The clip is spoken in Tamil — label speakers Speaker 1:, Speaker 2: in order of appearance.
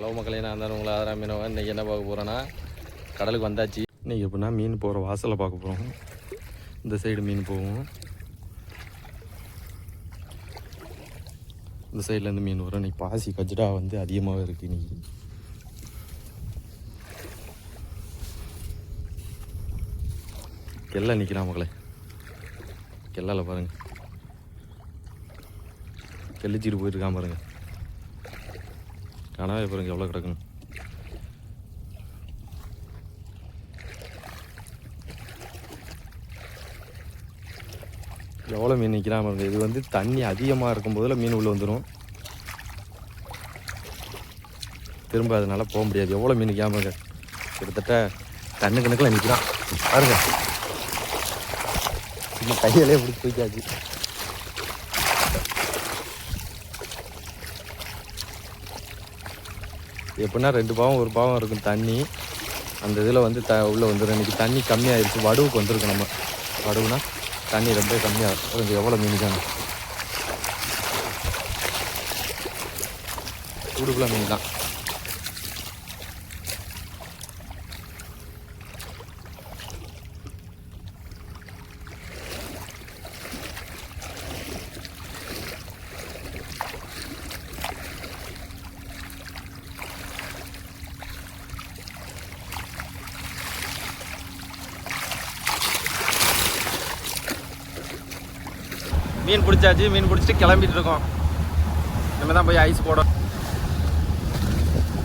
Speaker 1: ஹலோ மக்களே, நான் தான் உங்களை ஆதரா மீனவன். இன்றைக்கி என்ன பார்க்க போகிறேன்னா, கடலுக்கு வந்தாச்சு. இன்றைக்கி எப்படின்னா மீன் போகிற வாசலை பார்க்க போகிறோம். இந்த சைடு மீன் போகும், இந்த சைட்லேருந்து மீன் வரும். இன்றைக்கி பாசி கஜ்டா வந்து அதிகமாக இருக்குது. இன்றைக்கி கெல்லை நிற்கிறான் மக்களே. கெல்லால் பாருங்கள், கெளிச்சிட்டு போயிட்டுருக்கான் பாருங்கள். கனவே பாருங்கள் எவ்வளோ கிடக்குன்னு. எவ்வளோ மீன் நிற்கிறாம பாருங்க. இது வந்து தண்ணி அதிகமாக இருக்கும் போதில் மீன் உள்ளே வந்துடும். திரும்ப அதனால் போக முடியாது. எவ்வளோ மீன் நிற்காம பாருங்க. கிட்டத்தட்ட டன்னு கணக்கில் நிற்கிறான் பாருங்க. இன்னும் கையிலே பிடிச்சி போய்க்காச்சு. எப்படின்னா 2 பாவம் 1 பாவம் இருக்கும் தண்ணி. அந்த இதில் வந்து உள்ளே வந்துடும். இன்றைக்கி தண்ணி கம்மியாகிடுச்சு. வடுவுக்கு வந்துருக்கு. நம்ம வடுவுனா தண்ணி ரொம்ப கம்மியாக கொஞ்சம். எவ்வளோ மீன் தானே, கூடுக்குள்ள மீன் தான். மீன் பிடிச்சாச்சு. மீன் பிடிச்சிட்டு கிளம்பிட்டு இருக்கோம். நம்ம தான் போய் ஐஸ் போட.